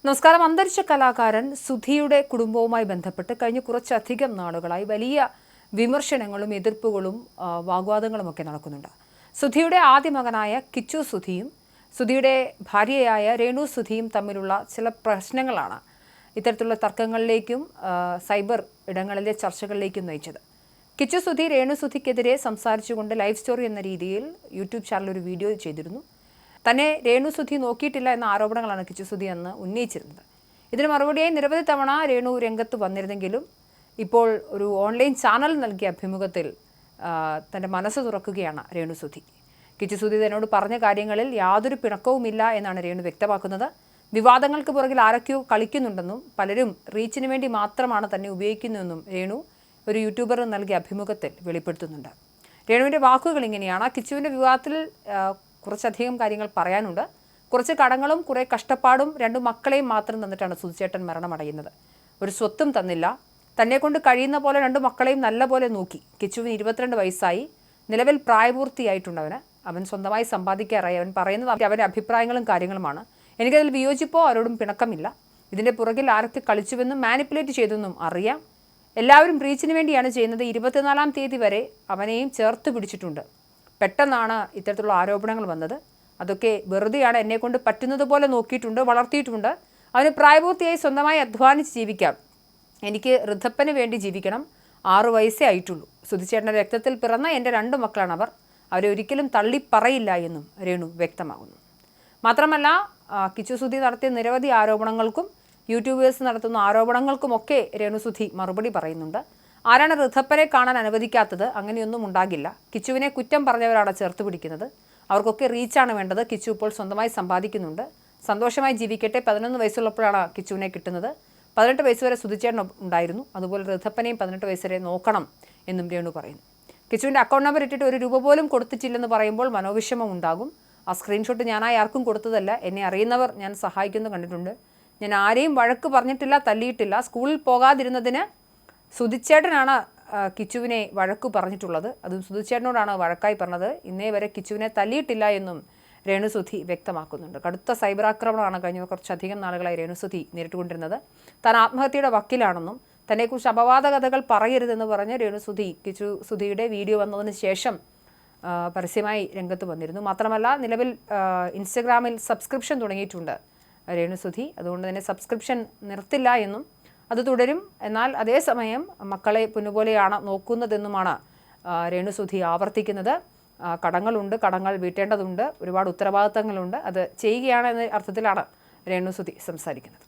നമസ്കാരം. അന്തരിച്ച കലാകാരൻ സുധിയുടെ കുടുംബവുമായി ബന്ധപ്പെട്ട് കഴിഞ്ഞ കുറച്ചധികം നാളുകളായി വലിയ വിമർശനങ്ങളും എതിർപ്പുകളും വാഗ്വാദങ്ങളുമൊക്കെ നടക്കുന്നുണ്ട്. സുധിയുടെ ആദ്യ മകനായ കിച്ചു സുധിയും സുധിയുടെ ഭാര്യയായ രേണു സുധിയും തമ്മിലുള്ള ചില പ്രശ്നങ്ങളാണ് ഇത്തരത്തിലുള്ള തർക്കങ്ങളിലേക്കും സൈബർ ഇടങ്ങളിലെ ചർച്ചകളിലേക്കും നയിച്ചത്. കിച്ചു സുധി രേണു സുധിക്കെതിരെ സംസാരിച്ചുകൊണ്ട് ലൈവ് സ്റ്റോറി എന്ന രീതിയിൽ യൂട്യൂബ് ചാനൽ ഒരു വീഡിയോ ചെയ്തിരുന്നു. തന്നെ രേണു സുധി നോക്കിയിട്ടില്ല എന്ന ആരോപണങ്ങളാണ് കിച്ചു സുധി അന്ന് ഉന്നയിച്ചിരുന്നത്. ഇതിന് മറുപടിയായി നിരവധി തവണ രേണു രംഗത്ത് വന്നിരുന്നെങ്കിലും ഇപ്പോൾ ഒരു ഓൺലൈൻ ചാനൽ നൽകിയ അഭിമുഖത്തിൽ തൻ്റെ മനസ്സ് തുറക്കുകയാണ് രേണു സുധി. കിച്ചു സുധി തന്നോട് പറഞ്ഞ കാര്യങ്ങളിൽ യാതൊരു പിണക്കവുമില്ല എന്നാണ് രേണു വ്യക്തമാക്കുന്നത്. വിവാദങ്ങൾക്ക് പുറകിൽ ആരൊക്കെയോ കളിക്കുന്നുണ്ടെന്നും പലരും റീച്ചിന് വേണ്ടി മാത്രമാണ് തന്നെ ഉപയോഗിക്കുന്നതെന്നും രേണു ഒരു യൂട്യൂബറിന് നൽകിയ അഭിമുഖത്തിൽ വെളിപ്പെടുത്തുന്നുണ്ട്. രേണുവിൻ്റെ വാക്കുകൾ ഇങ്ങനെയാണ്: കിച്ചുവിൻ്റെ വിവാഹത്തിൽ കുറച്ചധികം കാര്യങ്ങൾ പറയാനുണ്ട്. കുറച്ച് കടങ്ങളും കുറേ കഷ്ടപ്പാടും രണ്ടു മക്കളെയും മാത്രം തന്നിട്ടാണ് സുധിച്ചേട്ടൻ മരണമടയുന്നത്. ഒരു സ്വത്തും തന്നില്ല. തന്നെ കൊണ്ട് കഴിയുന്ന പോലെ രണ്ടു മക്കളെയും നല്ല പോലെ നോക്കി. കിച്ചുവിന് 22 വയസ്സായി. നിലവിൽ പ്രായപൂർത്തിയായിട്ടുണ്ട്. അവൻ സ്വന്തമായി സമ്പാദിക്കാറായി. അവൻ പറയുന്നത് അവൻ്റെ അഭിപ്രായങ്ങളും കാര്യങ്ങളുമാണ്. എനിക്കതിൽ വിയോജിപ്പോ ആരോടും പിണക്കമില്ല. ഇതിൻ്റെ പുറകിൽ ആരൊക്കെ കളിച്ചുവെന്നും മാനിപ്പുലേറ്റ് ചെയ്തെന്നും അറിയാം. എല്ലാവരും റീച്ചിന് വേണ്ടിയാണ് ചെയ്യുന്നത്. 24-ാം തീയതി വരെ അവനെയും ചേർത്ത് പിടിച്ചിട്ടുണ്ട്. പെട്ടെന്നാണ് ഇത്തരത്തിലുള്ള ആരോപണങ്ങൾ വന്നത്. അതൊക്കെ വെറുതെയാണ്. എന്നെക്കൊണ്ട് പറ്റുന്നത് പോലെ നോക്കിയിട്ടുണ്ട്, വളർത്തിയിട്ടുണ്ട്. അവന് പ്രായപൂർത്തിയായി സ്വന്തമായി അധ്വാനിച്ച് ജീവിക്കാം. എനിക്ക് ഋദ്ധപ്പന് വേണ്ടി ജീവിക്കണം. 6 വയസ്സേ ആയിട്ടുള്ളൂ. സുധിച്ചേട്ടൻ്റെ രക്തത്തിൽ പിറന്ന എൻ്റെ 2 മക്കളാണ് അവർ. അവരെ ഒരിക്കലും തള്ളിപ്പറയില്ല എന്നും രേണു വ്യക്തമാകുന്നു. മാത്രമല്ല, കിച്ചു സുധി നടത്തിയ നിരവധി ആരോപണങ്ങൾക്കും യൂട്യൂബേഴ്സ് നടത്തുന്ന ആരോപണങ്ങൾക്കുമൊക്കെ രേണു സുധി മറുപടി പറയുന്നുണ്ട്. ആരാണ് ഋദ്ധപ്പനെ കാണാൻ അനുവദിക്കാത്തത്? അങ്ങനെയൊന്നും ഉണ്ടാകില്ല. കിച്ചുവിനെ കുറ്റം പറഞ്ഞവരാണ് ചേർത്ത് പിടിക്കുന്നത്. അവർക്കൊക്കെ റീച്ചാണ് വേണ്ടത്. കിച്ചു ഇപ്പോൾ സ്വന്തമായി സമ്പാദിക്കുന്നുണ്ട്. സന്തോഷമായി ജീവിക്കട്ടെ. 11 വയസ്സുള്ളപ്പോഴാണ് കിച്ചുവിനെ കിട്ടുന്നത്. 18 വയസ്സ് വരെ സുധിച്ചേട്ടൻ ഉണ്ടായിരുന്നു. അതുപോലെ ഋദ്ധപ്പനെയും 18 വയസ്സ് വരെ നോക്കണം എന്നും രേണു പറയുന്നു. കിച്ചുവിൻ്റെ അക്കൗണ്ട് നമ്പർ ഇട്ടിട്ട് 1 രൂപ പോലും കൊടുത്തിട്ടില്ലെന്ന് പറയുമ്പോൾ മനോവിഷമം ഉണ്ടാകും. ആ സ്ക്രീൻഷോട്ട് ഞാനായി ആർക്കും കൊടുത്തതല്ല. എന്നെ അറിയുന്നവർ ഞാൻ സഹായിക്കുന്നത് കണ്ടിട്ടുണ്ട്. ഞാൻ ആരെയും വഴക്ക് പറഞ്ഞിട്ടില്ല, തല്ലിയിട്ടില്ല. സ്കൂളിൽ പോകാതിരുന്നതിന് സുധിച്ചേട്ടനാണ് കിച്ചുവിനെ വഴക്ക് പറഞ്ഞിട്ടുള്ളത്. അതും സുധിച്ചേട്ടനോടാണ് വഴക്കായി പറഞ്ഞത്. ഇന്നേ വരെ കിച്ചുവിനെ തല്ലിയിട്ടില്ല എന്നും രേണു സുധി വ്യക്തമാക്കുന്നുണ്ട്. കടുത്ത സൈബർ ആക്രമണമാണ് കഴിഞ്ഞ കുറച്ചധികം നാളുകളായി രേണു സുധി നേരിട്ടുകൊണ്ടിരുന്നത്. താൻ ആത്മഹത്യയുടെ വക്കിലാണെന്നും തന്നെക്കുറിച്ച് അപവാദ കഥകൾ പറയരുതെന്ന് പറഞ്ഞ് രേണു സുധി കിച്ചു സുധിയുടെ വീഡിയോ വന്നതിന് ശേഷം പരസ്യമായി രംഗത്ത് വന്നിരുന്നു. മാത്രമല്ല, നിലവിൽ ഇൻസ്റ്റഗ്രാമിൽ സബ്സ്ക്രിപ്ഷൻ തുടങ്ങിയിട്ടുണ്ട് രേണു സുധി. അതുകൊണ്ട് തന്നെ സബ്സ്ക്രിപ്ഷൻ നിർത്തില്ല എന്നും അത് തുടരും. എന്നാൽ അതേസമയം മക്കളെ പൊന്നുപോലെയാണ് നോക്കുന്നതെന്നുമാണ് രേണു സുധി ആവർത്തിക്കുന്നത്. കടങ്ങളുണ്ട്, കടങ്ങൾ വീട്ടേണ്ടതുണ്ട്, ഒരുപാട് ഉത്തരവാദിത്തങ്ങളുണ്ട്. അത് ചെയ്യുകയാണ് എന്ന അർത്ഥത്തിലാണ് രേണു സുധി സംസാരിക്കുന്നത്.